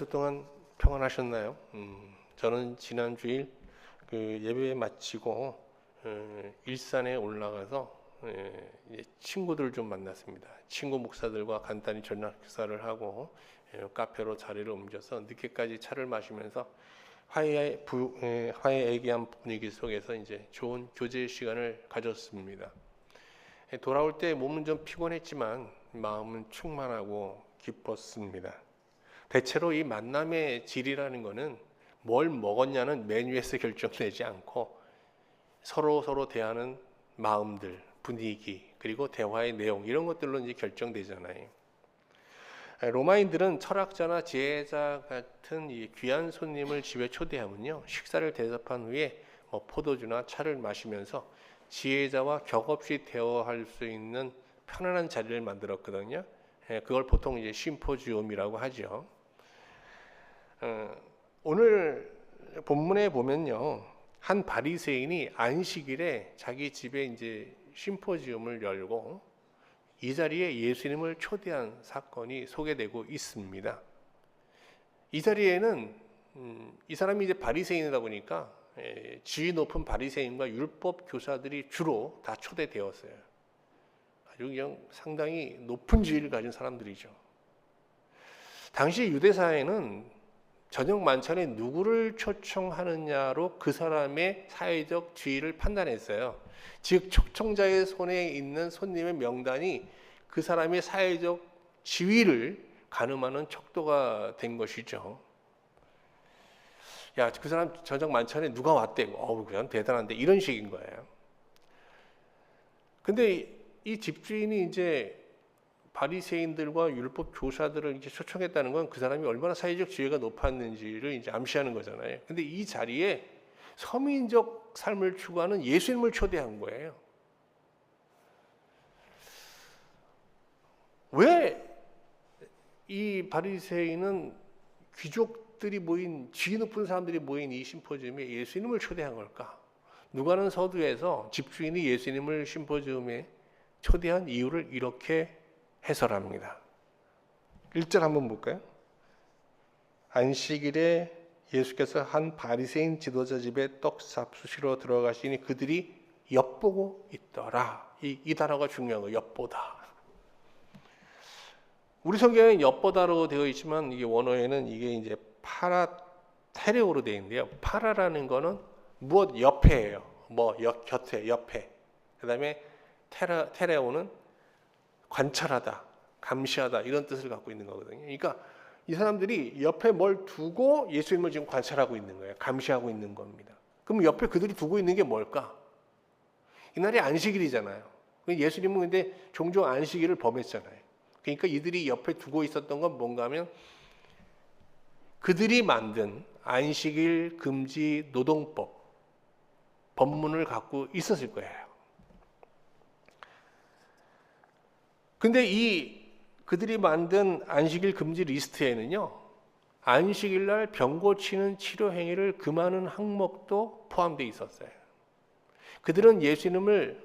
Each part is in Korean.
주 동안 평안하셨나요? 저는 지난 주일 예배 마치고 일산에 올라가서 이제 친구들 좀 만났습니다. 친구 목사들과 간단히 저녁 식사를 하고 카페로 자리를 옮겨서 늦게까지 차를 마시면서 화해애기한 분위기 속에서 이제 좋은 교제 시간을 가졌습니다. 돌아올 때 몸은 좀 피곤했지만 마음은 충만하고 기뻤습니다. 대체로 이 만남의 질이라는 것은 뭘 먹었냐는 메뉴에서 결정되지 않고 서로 대하는 마음들, 분위기, 그리고 대화의 내용 이런 것들로 이제 결정되잖아요. 로마인들은 철학자나 지혜자 같은 이 귀한 손님을 집에 초대하면요, 식사를 대접한 후에 포도주나 차를 마시면서 지혜자와 격없이 대화할 수 있는 편안한 자리를 만들었거든요. 그걸 보통 이제 심포지움이라고 하죠. 오늘 본문에 보면요, 한 바리새인이 안식일에 자기 집에 이제 심포지움을 열고 이 자리에 예수님을 초대한 사건이 소개되고 있습니다. 이 자리에는 이 사람이 이제 바리새인이다 보니까 지위 높은 바리새인과 율법 교사들이 주로 다 초대되었어요. 아주 그냥 상당히 높은 지위를 가진 사람들이죠. 당시 유대 사회는 저녁 만찬에 누구를 초청하느냐로 그 사람의 사회적 지위를 판단했어요. 즉 초청자의 손에 있는 손님의 명단이 그 사람의 사회적 지위를 가늠하는 척도가 된 것이죠. 야, 그 사람 저녁 만찬에 누가 왔대? 어우, 그냥 대단한데, 이런 식인 거예요. 근데 이 집주인이 이제 바리새인들과 율법 교사들을 이제 초청했다는 건 그 사람이 얼마나 사회적 지위가 높았는지를 이제 암시하는 거잖아요. 근데 이 자리에 서민적 삶을 추구하는 예수님을 초대한 거예요. 왜 이 바리새인은 귀족들이 모인, 지위 높은 사람들이 모인 이 심포지움에 예수님을 초대한 걸까? 누가는 서두에서 집주인이 예수님을 심포지움에 초대한 이유를 이렇게 해설합니다. 1절 한번 볼까요? 안식일에 예수께서 한 바리새인 지도자 집에 떡 잡수시러 들어가시니 그들이 엿보고 있더라. 이 단어가 중요한 거예요. 엿보다. 우리 성경에는 엿보다로 되어 있지만 이게 원어에는 이게 이제 파라테레오로 되어 있는데요. 파라라는 거는 무엇 옆에예요. 곁에, 옆에. 그다음에 테레오는 관찰하다, 감시하다 이런 뜻을 갖고 있는 거거든요. 그러니까 이 사람들이 옆에 뭘 두고 예수님을 지금 관찰하고 있는 거예요. 감시하고 있는 겁니다. 그럼 옆에 그들이 두고 있는 게 뭘까? 이날이 안식일이잖아요. 예수님은 근데 종종 안식일을 범했잖아요. 그러니까 이들이 옆에 두고 있었던 건 뭔가 하면 그들이 만든 안식일 금지 노동법, 법문을 갖고 있었을 거예요. 근데 그들이 만든 안식일 금지 리스트에는요, 안식일 날 병 고치는 치료 행위를 금하는 항목도 포함되어 있었어요. 그들은 예수님을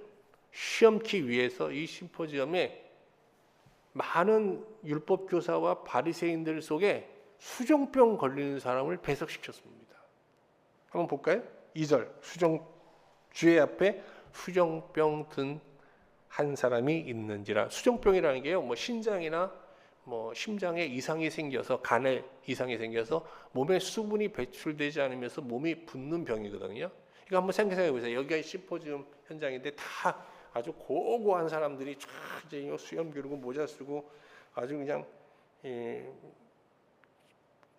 시험기 위해서 이 심포지엄에 많은 율법 교사와 바리새인들 속에 수종병 걸리는 사람을 배석시켰습니다. 한번 볼까요? 2절 주의 앞에 수종병 든 한 사람이 있는지라. 수종병이라는 게요, 신장이나 심장에 이상이 생겨서, 간에 이상이 생겨서 몸에 수분이 배출되지 않으면서 몸이 붓는 병이거든요. 이거 한번 생각해 보세요. 여기가 심포지움 현장인데 다 아주 고고한 사람들이 쫙 이제 수염 기르고 모자 쓰고 아주 그냥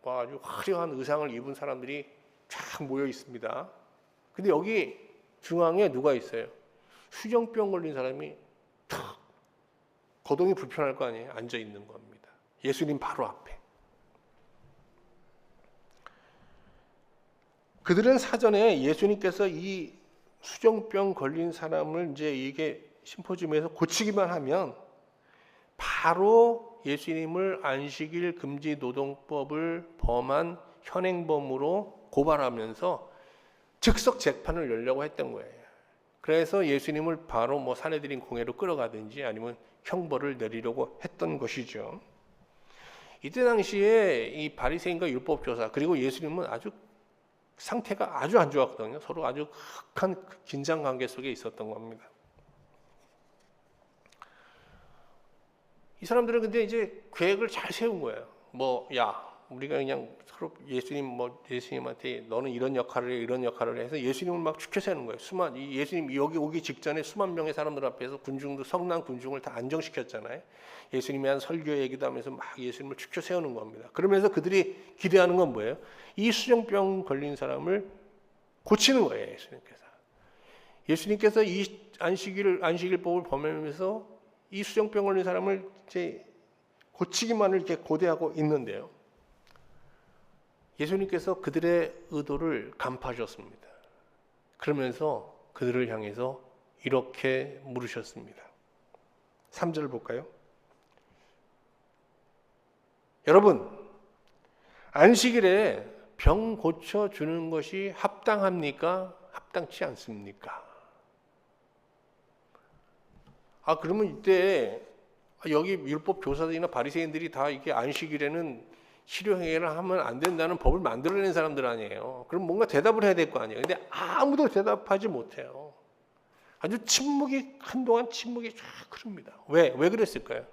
아주 화려한 의상을 입은 사람들이 쫙 모여 있습니다. 근데 여기 중앙에 누가 있어요? 수종병 걸린 사람이 탁 거동이 불편할 거 아니에요. 앉아 있는 겁니다. 예수님 바로 앞에. 그들은 사전에 예수님께서 이 수종병 걸린 사람을 이제 이게 심포지움에서 고치기만 하면 바로 예수님을 안식일 금지 노동법을 범한 현행범으로 고발하면서 즉석 재판을 열려고 했던 거예요. 그래서 예수님을 바로 사내들인 공회로 끌어가든지 아니면 형벌을 내리려고 했던 것이죠. 이때 당시에 이 바리새인과 율법교사 그리고 예수님은 아주 상태가 아주 안 좋았거든요. 서로 아주 극한 긴장 관계 속에 있었던 겁니다. 이 사람들은 근데 이제 계획을 잘 세운 거예요. 우리가 그냥 서로 예수님한테 너는 이런 역할을 해, 이런 역할을 해서 예수님을 막 추켜 세우는 거예요. 예수님 여기 오기 직전에 수만 명의 사람들 앞에서 성난 군중을 다 안정시켰잖아요. 예수님이 한 설교 얘기도 하면서 막 예수님을 추켜 세우는 겁니다. 그러면서 그들이 기대하는 건 뭐예요? 이 수정병 걸린 사람을 고치는 거예요, 예수님께서. 예수님께서 이 안식일법을 범하면서 이 수정병 걸린 사람을 이제 고치기만을 이렇게 고대하고 있는데요. 예수님께서 그들의 의도를 간파하셨습니다. 그러면서 그들을 향해서 이렇게 물으셨습니다. 3절 볼까요? 여러분, 안식일에 병 고쳐주는 것이 합당합니까? 합당치 않습니까? 그러면 이때 여기 율법 교사들이나 바리새인들이 다 이게 안식일에는 치료행위를 하면 안 된다는 법을 만들어낸 사람들 아니에요. 그럼 뭔가 대답을 해야 될 거 아니에요. 근데 아무도 대답하지 못해요. 아주 한동안 침묵이 쫙 흐릅니다. 왜 그랬을까요?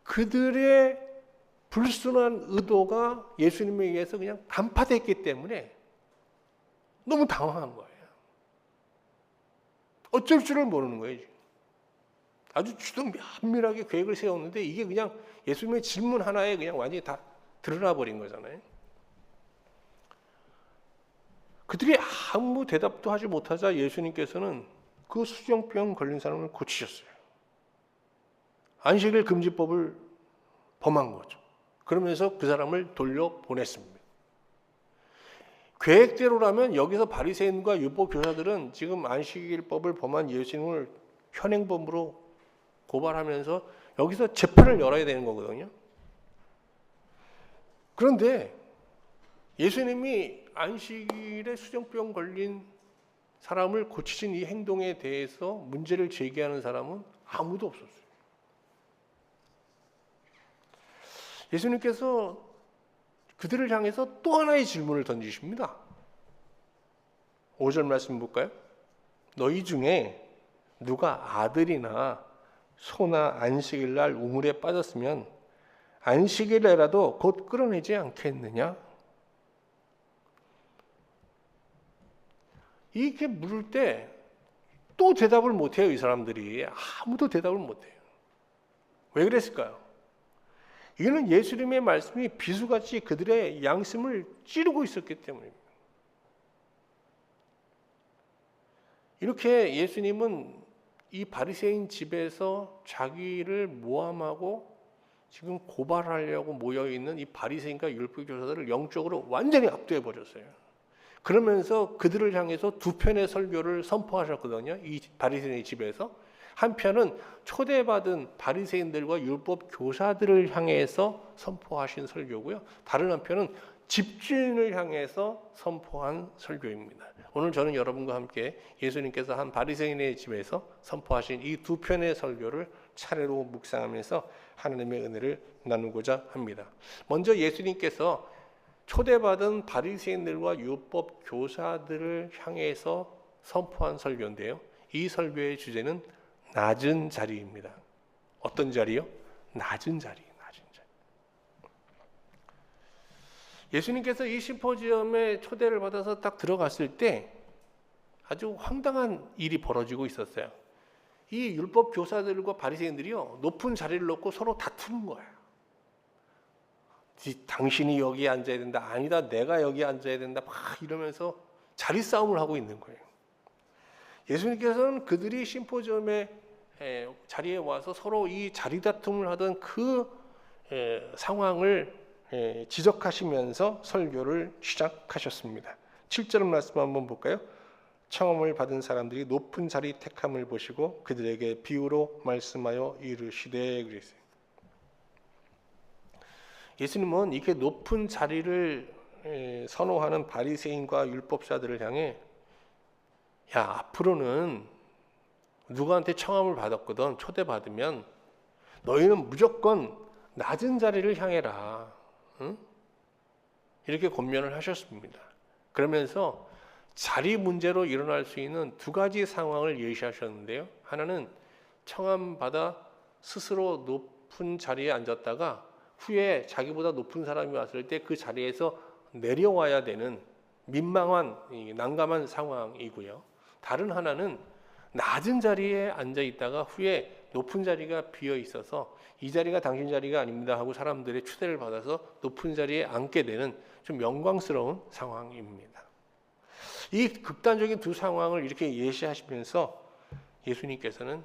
그들의 불순한 의도가 예수님에 의해서 그냥 간파됐기 때문에 너무 당황한 거예요. 어쩔 줄을 모르는 거예요. 아주 면밀하게 계획을 세웠는데 이게 그냥 예수님의 질문 하나에 그냥 완전히 다 드러나 버린 거잖아요. 그들이 아무 대답도 하지 못하자 예수님께서는 그 수정병 걸린 사람을 고치셨어요. 안식일 금지법을 범한 거죠. 그러면서 그 사람을 돌려보냈습니다. 계획대로라면 여기서 바리새인과 율법 교사들은 지금 안식일법을 범한 예수님을 현행범으로 고발하면서 여기서 재판을 열어야 되는 거거든요. 그런데 예수님이 안식일에 수정병 걸린 사람을 고치신 이 행동에 대해서 문제를 제기하는 사람은 아무도 없었어요. 예수님께서 그들을 향해서 또 하나의 질문을 던지십니다. 5절 말씀 볼까요? 너희 중에 누가 아들이나 소나 안식일날 우물에 빠졌으면 안식일에라도 곧 끌어내지 않겠느냐? 이렇게 물을 때 또 대답을 못해요. 이 사람들이 아무도 대답을 못해요. 왜 그랬을까요? 이거는 예수님의 말씀이 비수같이 그들의 양심을 찌르고 있었기 때문입니다. 이렇게 예수님은 이 바리새인 집에서 자기를 모함하고 지금 고발하려고 모여있는 이 바리새인과 율법교사들을 영적으로 완전히 압도해 버렸어요. 그러면서 그들을 향해서 두 편의 설교를 선포하셨거든요. 이 바리새인의 집에서. 한편은 초대받은 바리새인들과 율법교사들을 향해서 선포하신 설교고요. 다른 한편은 집주인을 향해서 선포한 설교입니다. 오늘 저는 여러분과 함께 예수님께서 한 바리새인의 집에서 선포하신 이 두 편의 설교를 차례로 묵상하면서 하나님의 은혜를 나누고자 합니다. 먼저 예수님께서 초대받은 바리새인들과 율법 교사들을 향해서 선포한 설교인데요. 이 설교의 주제는 낮은 자리입니다. 어떤 자리요? 낮은 자리. 예수님께서 이 심포지엄에 초대를 받아서 딱 들어갔을 때 아주 황당한 일이 벌어지고 있었어요. 이 율법 교사들과 바리새인들이요, 높은 자리를 놓고 서로 다투는 거예요. 당신이 여기 앉아야 된다. 아니다, 내가 여기 앉아야 된다. 막 이러면서 자리 싸움을 하고 있는 거예요. 예수님께서는 그들이 심포지엄의 자리에 와서 서로 이 자리 다툼을 하던 그 상황을 지적하시면서 설교를 시작하셨습니다. 7절 말씀 한번 볼까요? 청함을 받은 사람들이 높은 자리 택함을 보시고 그들에게 비유로 말씀하여 이르시되 그랬어요. 예수님은 이렇게 높은 자리를 선호하는 바리새인과 율법사들을 향해 앞으로는 누구한테 청함을 받았거든 초대받으면 너희는 무조건 낮은 자리를 향해라. 응? 이렇게 권면을 하셨습니다. 그러면서 자리 문제로 일어날 수 있는 두 가지 상황을 예시하셨는데요. 하나는 청함받아 스스로 높은 자리에 앉았다가 후에 자기보다 높은 사람이 왔을 때 그 자리에서 내려와야 되는 민망한 난감한 상황이고요. 다른 하나는 낮은 자리에 앉아 있다가 후에 높은 자리가 비어 있어서 이 자리가 당신 자리가 아닙니다 하고 사람들의 추대를 받아서 높은 자리에 앉게 되는 좀 영광스러운 상황입니다. 이 극단적인 두 상황을 이렇게 예시하시면서 예수님께서는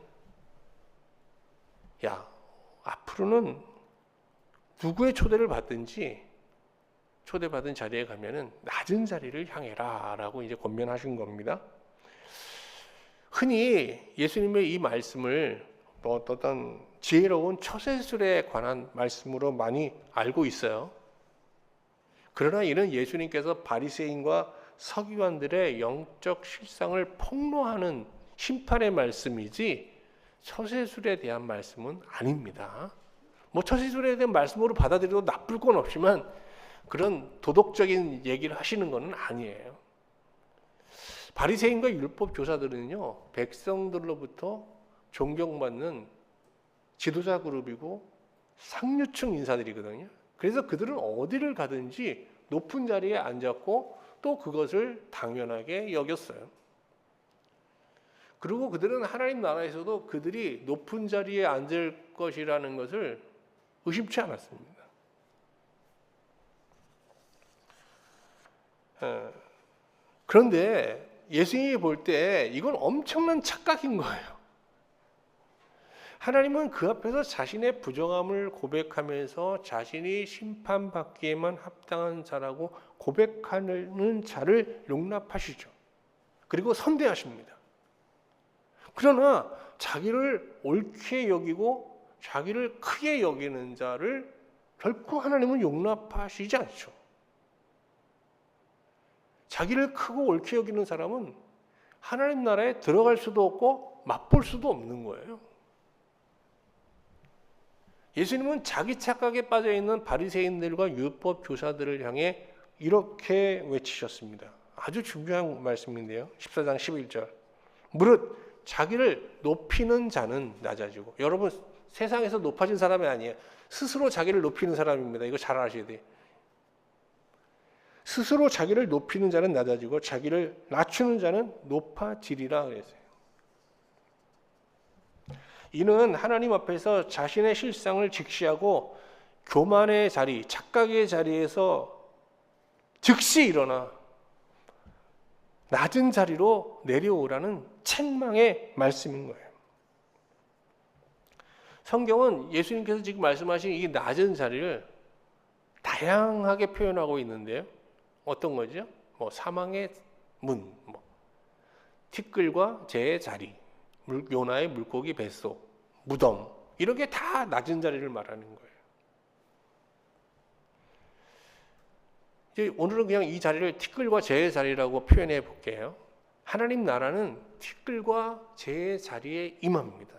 야, 앞으로는 누구의 초대를 받든지 초대받은 자리에 가면은 낮은 자리를 향해라 라고 이제 권면하신 겁니다. 흔히 예수님의 이 말씀을 어떤 지혜로운 처세술에 관한 말씀으로 많이 알고 있어요. 그러나 이는 예수님께서 바리새인과 서기관들의 영적 실상을 폭로하는 심판의 말씀이지 처세술에 대한 말씀은 아닙니다. 뭐 처세술에 대한 말씀으로 받아들여도 나쁠 건 없지만 그런 도덕적인 얘기를 하시는 건 아니에요. 바리새인과 율법 교사들은요, 백성들로부터 존경받는 지도자 그룹이고 상류층 인사들이거든요. 그래서 그들은 어디를 가든지 높은 자리에 앉았고 또 그것을 당연하게 여겼어요. 그리고 그들은 하나님 나라에서도 그들이 높은 자리에 앉을 것이라는 것을 의심치 않았습니다. 그런데 예수님이 볼 때 이건 엄청난 착각인 거예요. 하나님은 그 앞에서 자신의 부정함을 고백하면서 자신이 심판받기에만 합당한 자라고 고백하는 자를 용납하시죠. 그리고 선대하십니다. 그러나 자기를 옳게 여기고 자기를 크게 여기는 자를 결코 하나님은 용납하시지 않죠. 자기를 크고 옳게 여기는 사람은 하나님 나라에 들어갈 수도 없고 맛볼 수도 없는 거예요. 예수님은 자기 착각에 빠져 있는 바리새인들과 율법 교사들을 향해 이렇게 외치셨습니다. 아주 중요한 말씀인데요. 14장 11절. 무릇 자기를 높이는 자는 낮아지고, 여러분 세상에서 높아진 사람이 아니에요. 스스로 자기를 높이는 사람입니다. 이거 잘 아셔야 돼요. 스스로 자기를 높이는 자는 낮아지고 자기를 낮추는 자는 높아지리라 그랬어요. 이는 하나님 앞에서 자신의 실상을 직시하고 교만의 자리, 착각의 자리에서 즉시 일어나 낮은 자리로 내려오라는 책망의 말씀인 거예요. 성경은 예수님께서 지금 말씀하신 이 낮은 자리를 다양하게 표현하고 있는데요. 어떤 거죠? 뭐 사망의 문, 뭐 티끌과 재의 자리, 요나의 물고기 뱃속, 무덤, 이렇게 다 낮은 자리를 말하는 거예요. 이제 오늘은 그냥 이 자리를 티끌과 재의 자리라고 표현해 볼게요. 하나님 나라는 티끌과 재의 자리에 임합니다.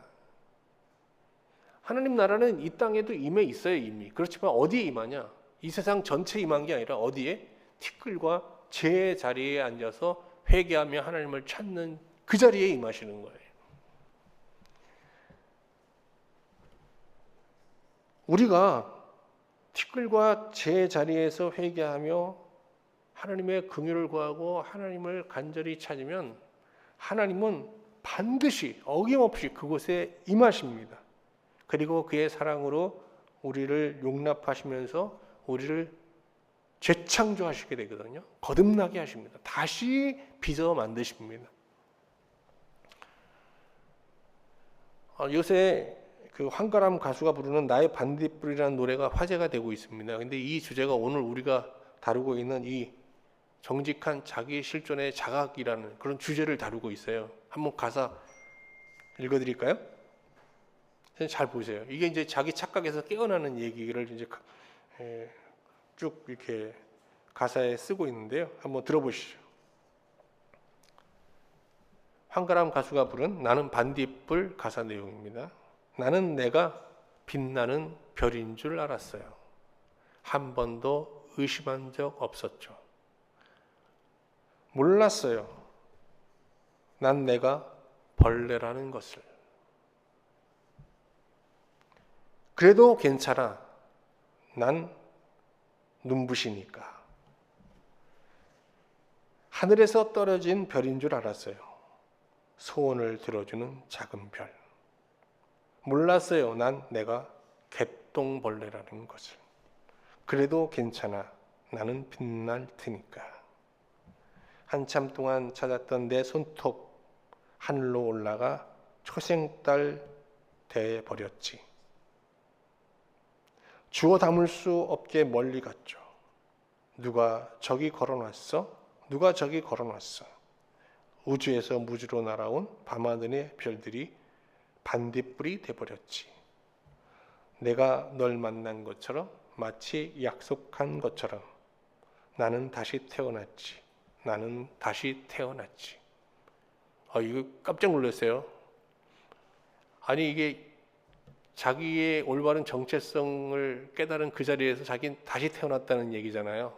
하나님 나라는 이 땅에도 임해 있어요, 이미. 그렇지만 어디에 임하냐? 이 세상 전체에 임한 게 아니라 어디에? 티끌과 재의 자리에 앉아서 회개하며 하나님을 찾는 그 자리에 임하시는 거예요. 우리가 티끌과 재의 자리에서 회개하며 하나님의 긍휼을 구하고 하나님을 간절히 찾으면 하나님은 반드시 어김없이 그곳에 임하십니다. 그리고 그의 사랑으로 우리를 용납하시면서 우리를 재창조하시게 되거든요. 거듭나게 하십니다. 다시 빚어 만드십니다. 요새 그 황가람 가수가 부르는 나의 반딧불이라는 노래가 화제가 되고 있습니다. 근데 이 주제가 오늘 우리가 다루고 있는 이 정직한 자기 실존의 자각이라는 그런 주제를 다루고 있어요. 한번 가사 읽어드릴까요? 잘 보세요. 이게 이제 자기 착각에서 깨어나는 얘기를 이제 쭉 이렇게 가사에 쓰고 있는데요. 한번 들어보시죠. 황가람 가수가 부른 나는 반딧불 가사 내용입니다. 나는 내가 빛나는 별인 줄 알았어요. 한 번도 의심한 적 없었죠. 몰랐어요. 난 내가 벌레라는 것을. 그래도 괜찮아. 난 눈부시니까. 하늘에서 떨어진 별인 줄 알았어요. 소원을 들어주는 작은 별. 몰랐어요. 난 내가 개똥벌레라는 것을. 그래도 괜찮아. 나는 빛날 테니까. 한참 동안 찾았던 내 손톱 하늘로 올라가 초생달 돼 버렸지. 주워 담을 수 없게 멀리 갔죠. 누가 저기 걸어놨어? 누가 저기 걸어놨어? 우주에서 무주로 날아온 밤하늘의 별들이 반딧불이 돼버렸지. 내가 널 만난 것처럼, 마치 약속한 것처럼 나는 다시 태어났지. 나는 다시 태어났지. 이거 깜짝 놀랐어요. 아니 이게 자기의 올바른 정체성을 깨달은 그 자리에서 자기는 다시 태어났다는 얘기잖아요.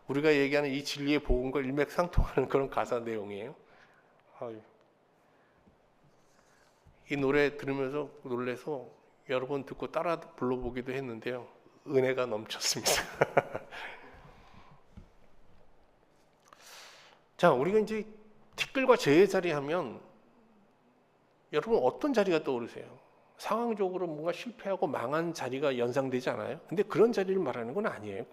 우리가 얘기하는 이 진리의 복음과 일맥상통하는 그런 가사 내용이에요. 이 노래 들으면서 놀래서 여러 번 듣고 따라 불러보기도 했는데요. 은혜가 넘쳤습니다. 자, 우리가 이제 티끌과 재의 자리 하면 여러분 어떤 자리가 떠오르세요? 상황적으로 뭔가 실패하고 망한 자리가 연상되지 않아요? 근데 그런 자리를 말하는 건 아니에요.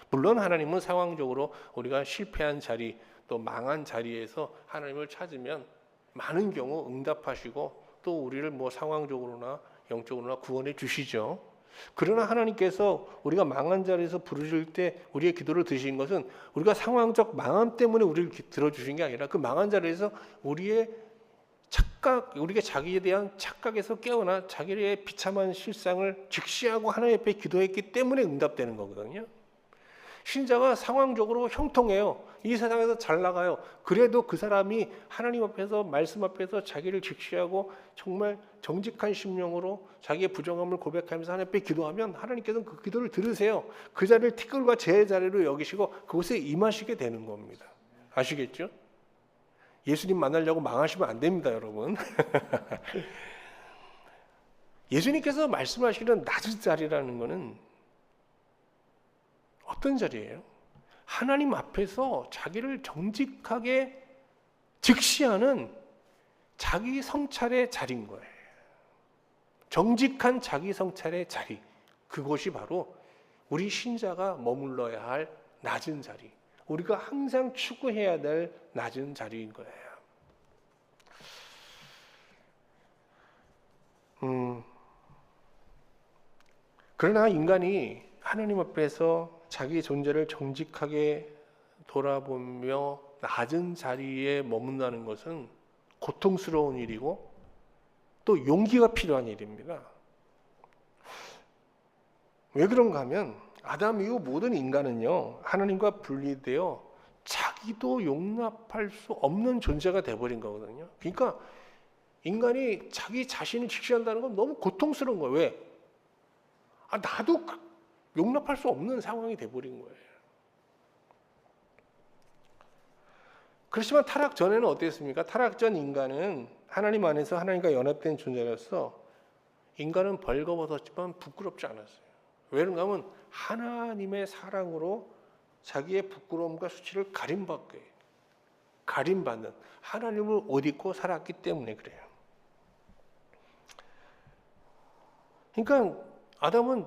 물론 하나님은 상황적으로 우리가 실패한 자리 또 망한 자리에서 하나님을 찾으면 많은 경우 응답하시고 또 우리를 상황적으로나 영적으로나 구원해 주시죠. 그러나 하나님께서 우리가 망한 자리에서 부르실 때 우리의 기도를 드신 것은 우리가 상황적 망함 때문에 우리를 들어주신 게 아니라 그 망한 자리에서 우리의 착각, 우리가 자기에 대한 착각에서 깨어나 자기의 비참한 실상을 직시하고 하나님 앞에 기도했기 때문에 응답되는 거거든요. 신자가 상황적으로 형통해요. 이 세상에서 잘 나가요. 그래도 그 사람이 하나님 앞에서 말씀 앞에서 자기를 직시하고 정말 정직한 심령으로 자기의 부정함을 고백하면서 하나님 앞에 기도하면 하나님께서는 그 기도를 들으세요. 그 자리를 티끌과 재의 자리로 여기시고 그곳에 임하시게 되는 겁니다. 아시겠죠? 예수님 만나려고 망하시면 안 됩니다, 여러분. 예수님께서 말씀하시는 낮은 자리라는 것은 어떤 자리예요? 하나님 앞에서 자기를 정직하게 직시하는 자기 성찰의 자리인 거예요. 정직한 자기 성찰의 자리. 그것이 바로 우리 신자가 머물러야 할 낮은 자리. 우리가 항상 추구해야 될 낮은 자리인 거예요. 그러나 인간이 하나님 앞에서 자기 존재를 정직하게 돌아보며 낮은 자리에 머문다는 것은 고통스러운 일이고 또 용기가 필요한 일입니다. 왜 그런가 하면 아담 이후 모든 인간은요, 하나님과 분리되어 자기도 용납할 수 없는 존재가 되어버린 거거든요. 그러니까 인간이 자기 자신을 직시한다는 건 너무 고통스러운 거예요. 왜? 나도 용납할 수 없는 상황이 되어버린 거예요. 그렇지만 타락 전에는 어땠습니까? 타락 전 인간은 하나님 안에서 하나님과 연합된 존재로서 인간은 벌거벗었지만 부끄럽지 않았어요. 왜 그런가 하면 하나님의 사랑으로 자기의 부끄러움과 수치를 가림받는 하나님을 옷 입고 살았기 때문에 그래요. 그러니까 아담은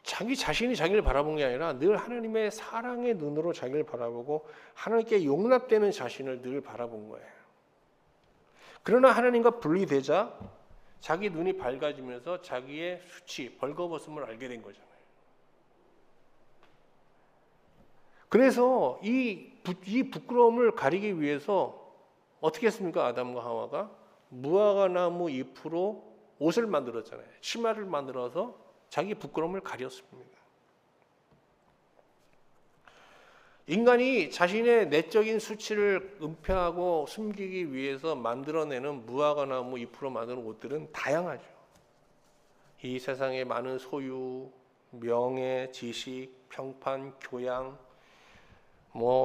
자기 자신이 자기를 바라본 게 아니라 늘 하나님의 사랑의 눈으로 자기를 바라보고 하나님께 용납되는 자신을 늘 바라본 거예요. 그러나 하나님과 분리되자 자기 눈이 밝아지면서 자기의 수치, 벌거벗음을 알게 된 거잖아요. 그래서 이 부끄러움을 가리기 위해서 어떻게 했습니까? 아담과 하와가 무화과나무 잎으로 옷을 만들었잖아요. 치마를 만들어서 자기 부끄러움을 가렸습니다. 인간이 자신의 내적인 수치를 은폐하고 숨기기 위해서 만들어내는 무화과나무 잎으로 만드는 옷들은 다양하죠. 이 세상의 많은 소유, 명예, 지식, 평판, 교양,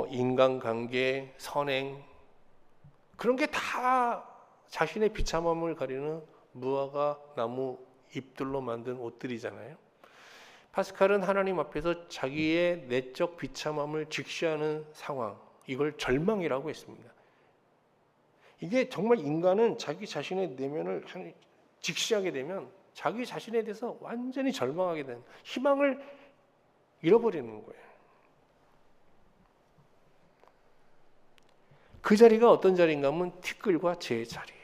인간관계, 선행, 그런 게 다 자신의 비참함을 가리는 무화과 나무 잎들로 만든 옷들이잖아요. 파스칼은 하나님 앞에서 자기의 내적 비참함을 직시하는 상황, 이걸 절망이라고 했습니다. 이게 정말 인간은 자기 자신의 내면을 직시하게 되면 자기 자신에 대해서 완전히 절망하게 되는, 희망을 잃어버리는 거예요. 그 자리가 어떤 자리인가 하면 티끌과 재의 자리예요.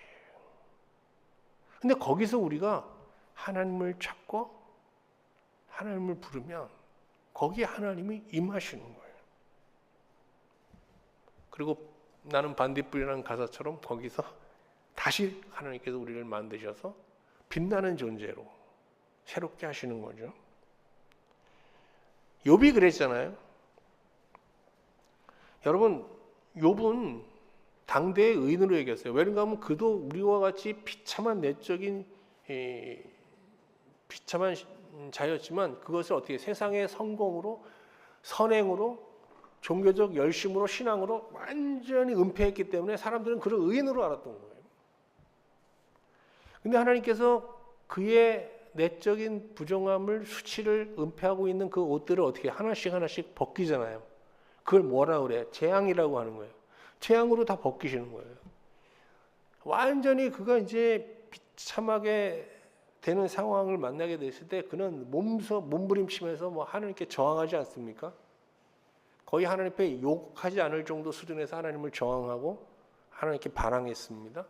근데 거기서 우리가 하나님을 찾고 하나님을 부르면 거기에 하나님이 임하시는 거예요. 그리고 나는 반딧불이라는 가사처럼 거기서 다시 하나님께서 우리를 만드셔서 빛나는 존재로 새롭게 하시는 거죠. 욥이 그랬잖아요. 여러분, 욥은 당대의 의인으로 얘기했어요. 왜냐하면 하면 그도 우리와 같이 비참한 내적인 비참한 자였지만 그것을 어떻게 세상의 성공으로, 선행으로, 종교적 열심으로, 신앙으로 완전히 은폐했기 때문에 사람들은 그를 의인으로 알았던 거예요. 근데 하나님께서 그의 내적인 부정함을, 수치를 은폐하고 있는 그 옷들을 어떻게 하나씩 하나씩 벗기잖아요. 그걸 뭐라 그래? 재앙이라고 하는 거예요. 재앙으로 다 벗기시는 거예요. 완전히 그가 이제 비참하게 되는 상황을 만나게 됐을 때 그는 몸부림치면서 하나님께 저항하지 않습니까? 거의 하나님 앞에 욕하지 않을 정도 수준에서 하나님을 저항하고 하나님께 반항했습니다.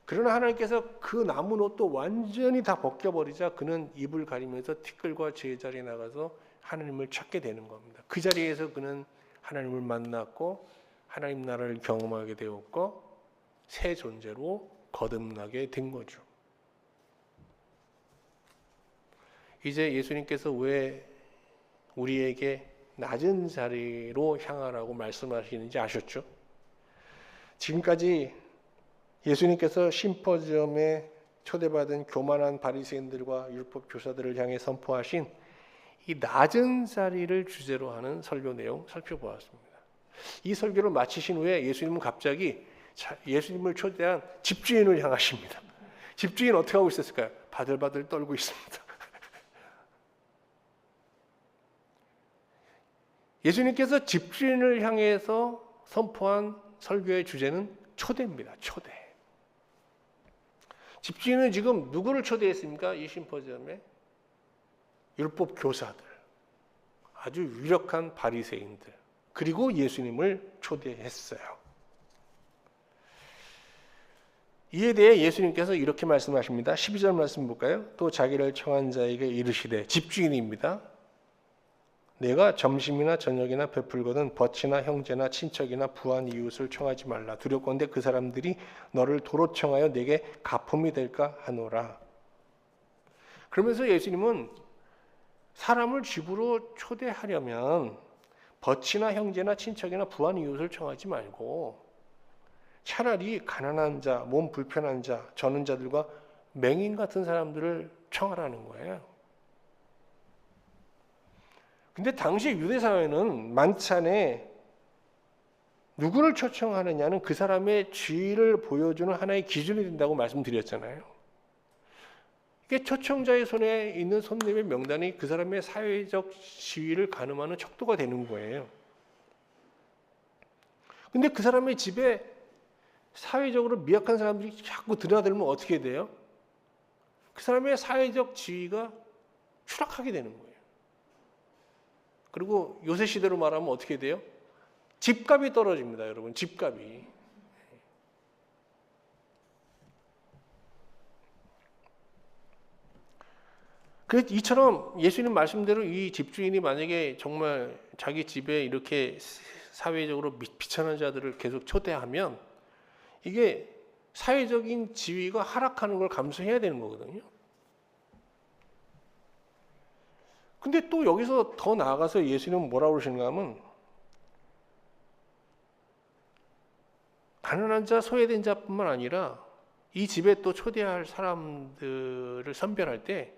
그러나 하나님께서 그 남은 옷도 완전히 다 벗겨버리자 그는 입을 가리면서 티끌과 재의 자리에 나가서 하나님을 찾게 되는 겁니다. 그 자리에서 그는 하나님을 만났고 하나님 나라를 경험하게 되었고 새 존재로 거듭나게 된 거죠. 이제 예수님께서 왜 우리에게 낮은 자리로 향하라고 말씀하시는지 아셨죠? 지금까지 예수님께서 심포지엄에 초대받은 교만한 바리새인들과 율법 교사들을 향해 선포하신 이 낮은 자리를 주제로 하는 설교 내용 살펴보았습니다. 이 설교를 마치신 후에 예수님은 갑자기 예수님을 초대한 집주인을 향하십니다. 집주인 어떻게 하고 있었을까요? 바들바들 떨고 있습니다. 예수님께서 집주인을 향해서 선포한 설교의 주제는 초대입니다. 초대. 집주인은 지금 누구를 초대했습니까? 이 심포지엄에 율법 교사들, 아주 유력한 바리새인들, 그리고 예수님을 초대했어요. 이에 대해 예수님께서 이렇게 말씀하십니다. 12절 말씀 볼까요? 또 자기를 청한 자에게 이르시되, 집주인입니다. 내가 점심이나 저녁이나 베풀거든 벗이나 형제나 친척이나 부한 이웃을 청하지 말라. 두렵건대 그 사람들이 너를 도로 청하여 내게 가품이 될까 하노라. 그러면서 예수님은 사람을 집으로 초대하려면 벗이나 형제나 친척이나 부한 이웃을 청하지 말고 차라리 가난한 자, 몸 불편한 자, 저는 자들과 맹인 같은 사람들을 청하라는 거예요. 근데 당시 유대 사회는 만찬에 누구를 초청하느냐는 그 사람의 지위를 보여주는 하나의 기준이 된다고 말씀드렸잖아요. 이게 초청자의 손에 있는 손님의 명단이 그 사람의 사회적 지위를 가늠하는 척도가 되는 거예요. 근데 그 사람의 집에 사회적으로 미약한 사람들이 자꾸 드나들면 어떻게 돼요? 그 사람의 사회적 지위가 추락하게 되는 거예요. 그리고 요새 시대로 말하면 어떻게 돼요? 집값이 떨어집니다, 여러분. 집값이. 그래서 이처럼 예수님 말씀대로 이 집주인이 만약에 정말 자기 집에 이렇게 사회적으로 비천한 자들을 계속 초대하면 이게 사회적인 지위가 하락하는 걸 감수해야 되는 거거든요. 근데 또 여기서 더 나아가서 예수님은 뭐라고 그러시는가 하면 가난한 자, 소외된 자뿐만 아니라 이 집에 또 초대할 사람들을 선별할 때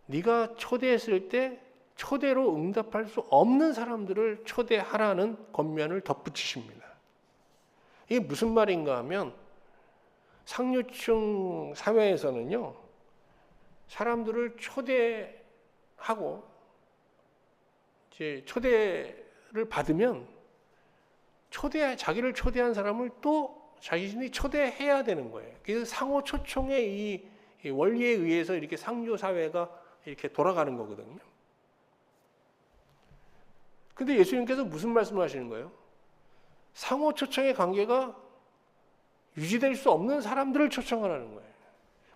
네가 초대했을 때 초대로 응답할 수 없는 사람들을 초대하라는 권면을 덧붙이십니다. 이게 무슨 말인가 하면 상류층 사회에서는요, 사람들을 초대하고 이제 초대를 받으면 자기를 초대한 사람을 또 자신이 초대해야 되는 거예요. 그래서 상호 초청의 이 원리에 의해서 이렇게 상류 사회가 이렇게 돌아가는 거거든요. 근데 예수님께서 무슨 말씀을 하시는 거예요? 상호 초청의 관계가 유지될 수 없는 사람들을 초청하라는 거예요.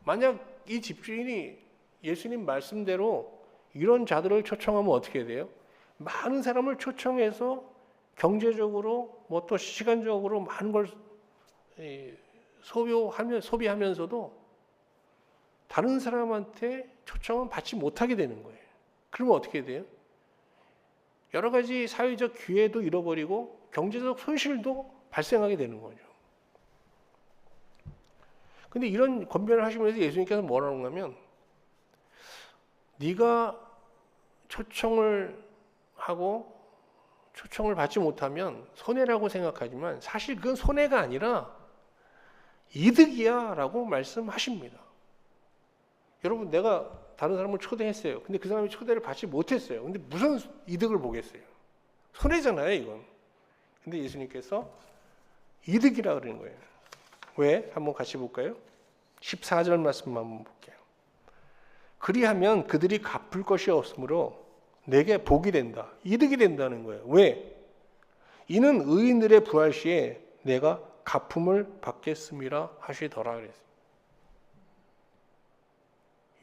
만약 이 집주인이 예수님 말씀대로 이런 자들을 초청하면 어떻게 돼요? 많은 사람을 초청해서 경제적으로 뭐 또 시간적으로 많은 걸 소비하면서도 다른 사람한테 초청은 받지 못하게 되는 거예요. 그러면 어떻게 돼요? 여러 가지 사회적 기회도 잃어버리고 경제적 손실도 발생하게 되는 거죠. 근데 이런 권면을 하시면서 예수님께서 뭐라고 하면 네가 초청을 하고 초청을 받지 못하면 손해라고 생각하지만 사실 그건 손해가 아니라 이득이야 라고 말씀하십니다. 여러분, 내가 다른 사람을 초대했어요. 근데 그 사람이 초대를 받지 못했어요. 근데 무슨 이득을 보겠어요? 손해잖아요, 이건. 근데 예수님께서 이득이라 그러는 거예요. 왜? 한번 같이 볼까요? 14절 말씀 한번 볼게요. 그리하면 그들이 갚을 것이 없으므로 내게 복이 된다. 이득이 된다는 거예요. 왜? 이는 의인들의 부활 시에 내가 갚음을 받겠음이라 하시더라 그랬어요.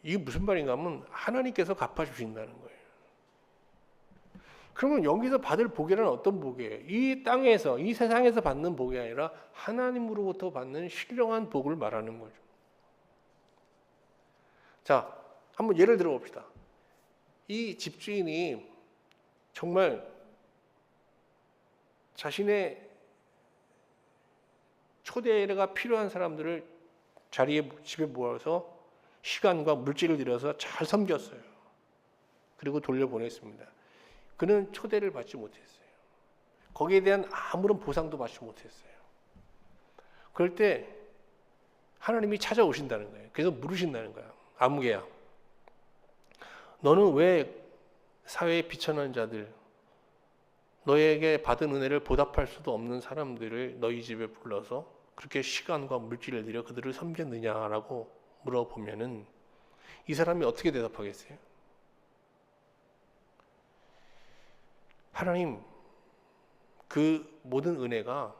이게 무슨 말인가 하면 하나님께서 갚아주신다는 거예요. 그러면 여기서 받을 복이란 어떤 복이에요? 이 땅에서, 이 세상에서 받는 복이 아니라 하나님으로부터 받는 신령한 복을 말하는 거죠. 자, 한번 예를 들어 봅시다. 이 집주인이 정말 자신의 초대가 필요한 사람들을 집에 모아서 시간과 물질을 들여서 잘 섬겼어요. 그리고 돌려보냈습니다. 그는 초대를 받지 못했어요. 거기에 대한 아무런 보상도 받지 못했어요. 그럴 때 하나님이 찾아오신다는 거예요. 그래서 물으신다는 거예요. 아무개야, 너는 왜 사회에 비천한 자들, 너에게 받은 은혜를 보답할 수도 없는 사람들을 너희 집에 불러서 그렇게 시간과 물질을 들여 그들을 섬겼느냐라고 물어보면은 이 사람이 어떻게 대답하겠어요? 하나님, 그 모든 은혜가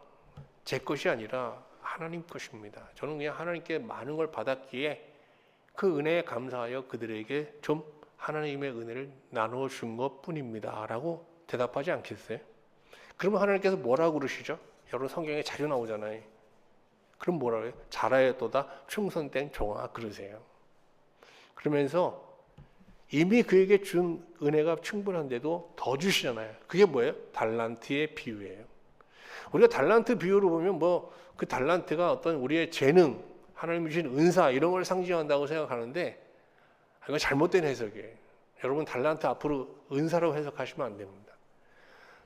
제 것이 아니라 하나님 것입니다. 저는 그냥 하나님께 많은 걸 받았기에 그 은혜에 감사하여 그들에게 좀 하나님의 은혜를 나누어 준 것뿐입니다 라고 대답하지 않겠어요? 그러면 하나님께서 뭐라고 그러시죠? 여러분 성경에 자주 나오잖아요. 그럼 뭐라고 해요? 잘하였도다 충성된 종아 그러세요. 그러면서 이미 그에게 준 은혜가 충분한데도 더 주시잖아요. 그게 뭐예요? 달란트의 비유예요. 우리가 달란트 비유로 보면 뭐 그 달란트가 어떤 우리의 재능, 하나님이 주신 은사 이런 걸 상징한다고 생각하는데 이건 잘못된 해석이에요. 여러분 달란트 앞으로 은사라고 해석하시면 안 됩니다.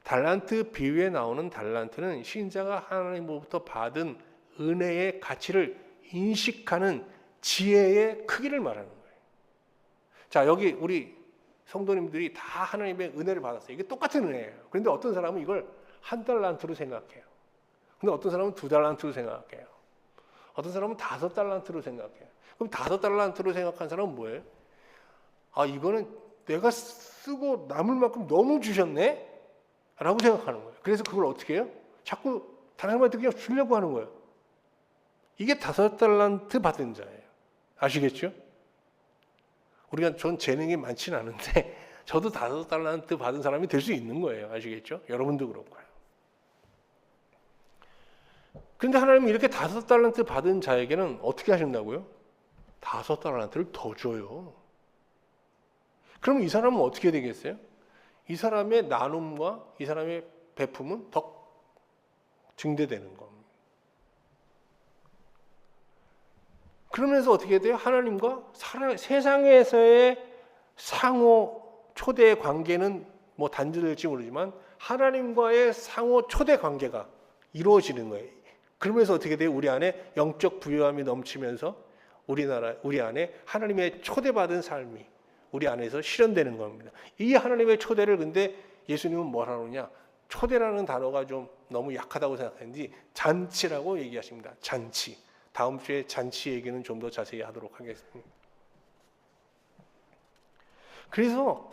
달란트 비유에 나오는 달란트는 신자가 하나님으로부터 받은 은혜의 가치를 인식하는 지혜의 크기를 말하는 거예요. 자, 여기 우리 성도님들이 다 하나님의 은혜를 받았어요. 이게 똑같은 은혜예요. 그런데 어떤 사람은 이걸 한 달란트로 생각해요. 근데 어떤 사람은 2달란트로 생각해요. 어떤 사람은 5달란트로 생각해요. 그럼 5달란트로 생각한 사람은 뭐예요? 아, 이거는 내가 쓰고 남을 만큼 너무 주셨네? 라고 생각하는 거예요. 그래서 그걸 어떻게 해요? 자꾸 다른 사람한테 그냥 주려고 하는 거예요. 이게 5달란트 받은 자예요. 아시겠죠? 전 재능이 많지는 않은데 저도 5달란트 받은 사람이 될 수 있는 거예요. 아시겠죠? 여러분도 그렇고요. 그런데 하나님은 이렇게 5달란트 받은 자에게는 어떻게 하신다고요? 5달란트를 더 줘요. 그럼 이 사람은 어떻게 되겠어요? 이 사람의 나눔과 이 사람의 베품은 더 증대되는 겁니다. 그러면서 어떻게 돼요? 하나님과 세상에서의 상호 초대 관계는 뭐 단절될지 모르지만 하나님과의 상호 초대 관계가 이루어지는 거예요. 그러면서 어떻게 돼요? 우리 안에 영적 부유함이 넘치면서 우리 안에 하나님의 초대받은 삶이 우리 안에서 실현되는 겁니다. 이 하나님의 초대를 근데 예수님은 뭐라 그러냐? 초대라는 단어가 좀 너무 약하다고 생각했는지 잔치라고 얘기하십니다. 잔치. 다음 주에 잔치 얘기는 좀 더 자세히 하도록 하겠습니다. 그래서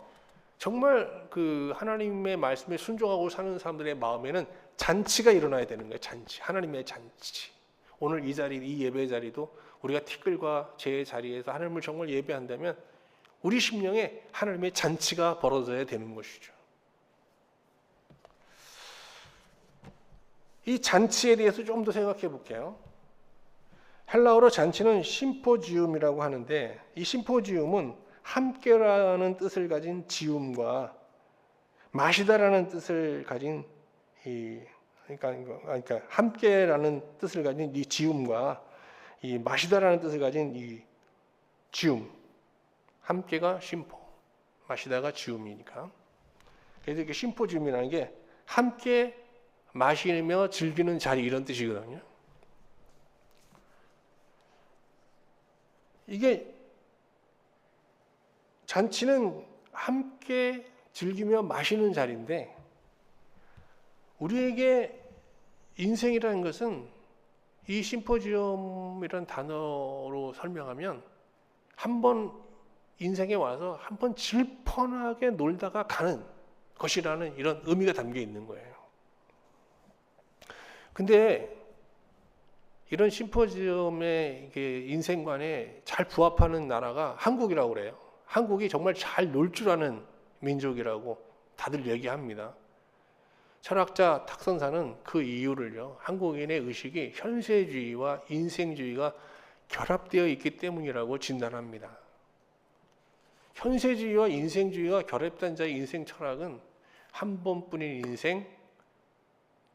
정말 그 하나님의 말씀에 순종하고 사는 사람들의 마음에는 잔치가 일어나야 되는 거예요. 잔치. 하나님의 잔치. 오늘 이 자리, 이 예배 자리도 우리가 티끌과 제 자리에서 하나님을 정말 예배한다면 우리 심령에 하나님의 잔치가 벌어져야 되는 것이죠. 이 잔치에 대해서 좀 더 생각해 볼게요. 헬라어로 잔치는 심포지움이라고 하는데 이 심포지움은 함께라는 뜻을 가진 지움과 마시다라는 뜻을 가진 그러니까 함께라는 뜻을 가진 이 지움과 이 마시다라는 뜻을 가진 이 지움, 함께가 심포, 마시다가 지움이니까. 그래서 이게 심포지움이라는 게 함께 마시며 즐기는 자리 이런 뜻이거든요. 이게 잔치는 함께 즐기며 마시는 자리인데 우리에게 인생이라는 것은 이 심포지엄이라는 단어로 설명하면 한번 인생에 와서 한번 질펀하게 놀다가 가는 것이라는 이런 의미가 담겨 있는 거예요. 근데 이런 심포지엄의 인생관에 잘 부합하는 나라가 한국이라고 그래요. 한국이 정말 잘 놀 줄 아는 민족이라고 다들 얘기합니다. 철학자 탁선사는 그 이유를요, 한국인의 의식이 현세주의와 인생주의가 결합되어 있기 때문이라고 진단합니다. 현세주의와 인생주의가 결합된 자의 인생 철학은 한 번뿐인 인생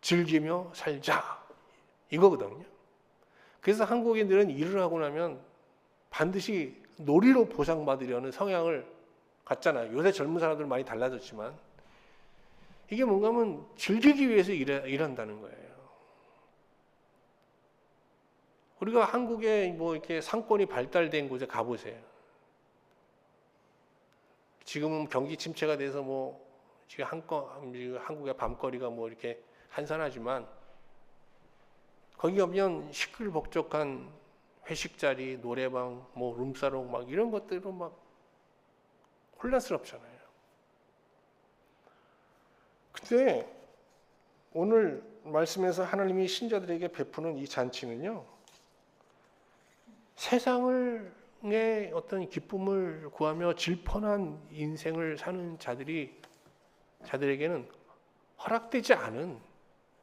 즐기며 살자 이거거든요. 그래서 한국인들은 일을 하고 나면 반드시 놀이로 보상받으려는 성향을 갖잖아요. 요새 젊은 사람들 많이 달라졌지만 이게 뭔가 하면 즐기기 위해서 일한다는 거예요. 우리가 한국에 뭐 이렇게 상권이 발달된 곳에 가보세요. 지금은 경기 침체가 돼서 뭐 지금 한국의 밤거리가 뭐 이렇게 한산하지만 거기 가면 시끌벅적한 회식 자리, 노래방, 뭐 룸사롱 막 이런 것들로 막 혼란스럽잖아요. 근데 오늘 말씀에서 하나님이 신자들에게 베푸는 이 잔치는요, 세상의 어떤 기쁨을 구하며 질펀한 인생을 사는 자들에게는 허락되지 않은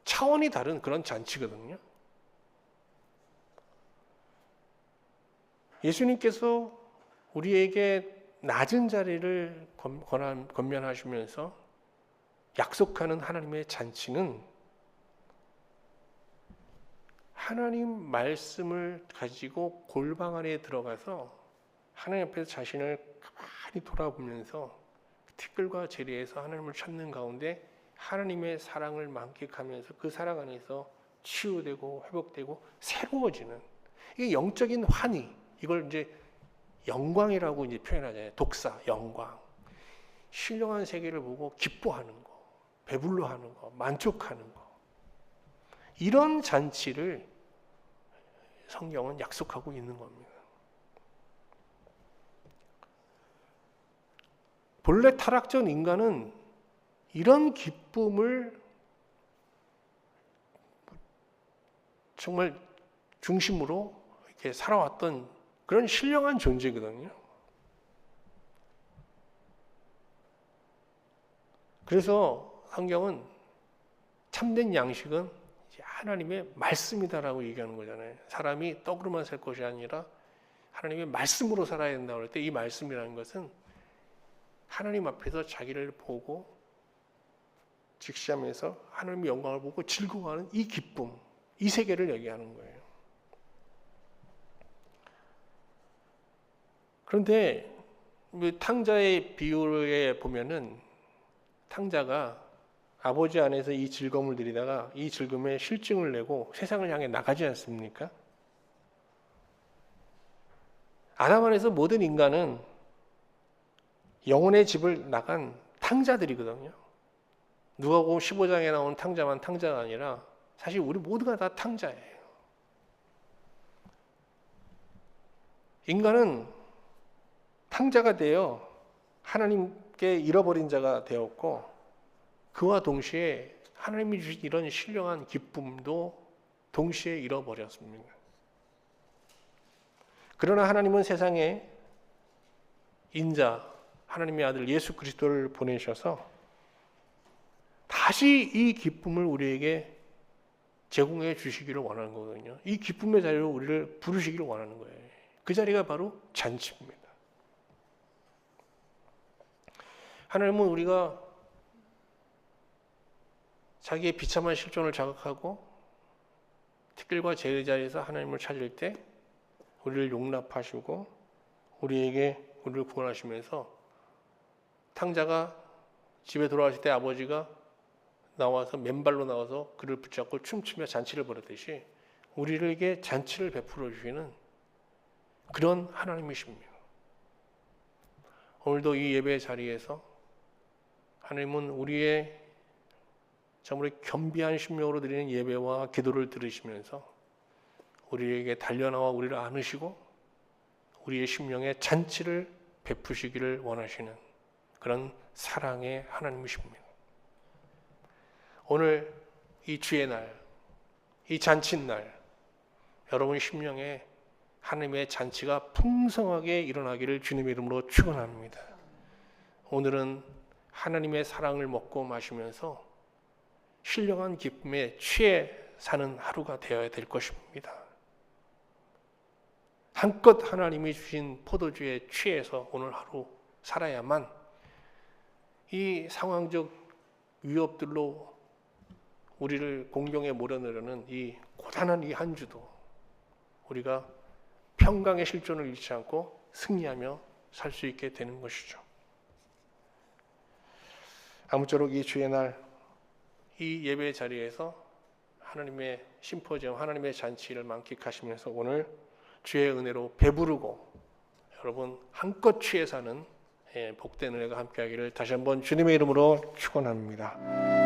차원이 다른 그런 잔치거든요. 예수님께서 우리에게 낮은 자리를 권면하시면서 약속하는 하나님의 잔치는 하나님 말씀을 가지고 골방 안에 들어가서 하나님 앞에서 자신을 가만히 돌아보면서 티끌과 재리에서 하나님을 찾는 가운데 하나님의 사랑을 만끽하면서 그 사랑 안에서 치유되고 회복되고 새로워지는 이게 영적인 환희, 이걸 이제 영광이라고 이제 표현하잖아요. 독사, 영광. 신령한 세계를 보고 기뻐하는 거, 배불러하는 거, 만족하는 거. 이런 잔치를 성경은 약속하고 있는 겁니다. 본래 타락전 인간은 이런 기쁨을 정말 중심으로 이렇게 살아왔던 그런 신령한 존재거든요. 그래서 성경은 참된 양식은 하나님의 말씀이다라고 얘기하는 거잖아요. 사람이 떡으로만 살 것이 아니라 하나님의 말씀으로 살아야 된다고 할 때 이 말씀이라는 것은 하나님 앞에서 자기를 보고 직시하면서 하나님의 영광을 보고 즐거워하는 이 기쁨, 이 세계를 얘기하는 거예요. 그런데 탕자의 비유에 보면은 탕자가 아버지 안에서 이 즐거움을 누리다가 이 즐거움에 실증을 내고 세상을 향해 나가지 않습니까? 아담 안에서 모든 인간은 영혼의 집을 나간 탕자들이거든요. 누가복음 15장에 나온 탕자만 탕자가 아니라 사실 우리 모두가 다 탕자예요. 인간은 탕자가 되어 하나님께 잃어버린 자가 되었고 그와 동시에 하나님이 주신 이런 신령한 기쁨도 동시에 잃어버렸습니다. 그러나 하나님은 세상에 인자, 하나님의 아들 예수 그리스도를 보내셔서 다시 이 기쁨을 우리에게 제공해 주시기를 원하는 거거든요. 이 기쁨의 자리로 우리를 부르시기를 원하는 거예요. 그 자리가 바로 잔치입니다. 하나님은 우리가 자기의 비참한 실존을 자각하고 특별과 죄의 자리에서 하나님을 찾을 때 우리를 용납하시고 우리를 구원하시면서 탕자가 집에 돌아왔을 때 아버지가 나와서 맨발로 나와서 그를 붙잡고 춤추며 잔치를 벌였듯이 우리에게 잔치를 베풀어 주시는 그런 하나님이십니다. 오늘도 이 예배 자리에서 하나님은 우리의 참으로 겸비한 심령으로 드리는 예배와 기도를 들으시면서 우리에게 달려나와 우리를 안으시고 우리의 심령에 잔치를 베푸시기를 원하시는 그런 사랑의 하나님이십니다. 오늘 이 주의 날, 이 잔칫날, 여러분 심령에 하나님의 잔치가 풍성하게 일어나기를 주님의 이름으로 축원합니다. 오늘은 하나님의 사랑을 먹고 마시면서 신령한 기쁨에 취해 사는 하루가 되어야 될 것입니다. 한껏 하나님이 주신 포도주에 취해서 오늘 하루 살아야만 이 상황적 위협들로 우리를 공경에 몰아넣으려는 이 고단한 이 한 주도 우리가 평강의 실존을 잃지 않고 승리하며 살 수 있게 되는 것이죠. 아무쪼록 이 주의 날, 이 예배 자리에서 하나님의 심포지엄, 하나님의 잔치를 만끽하시면서 오늘 주의 은혜로 배부르고 여러분 한껏 취해 사는 복된 은혜가 함께하기를 다시 한번 주님의 이름으로 축원합니다.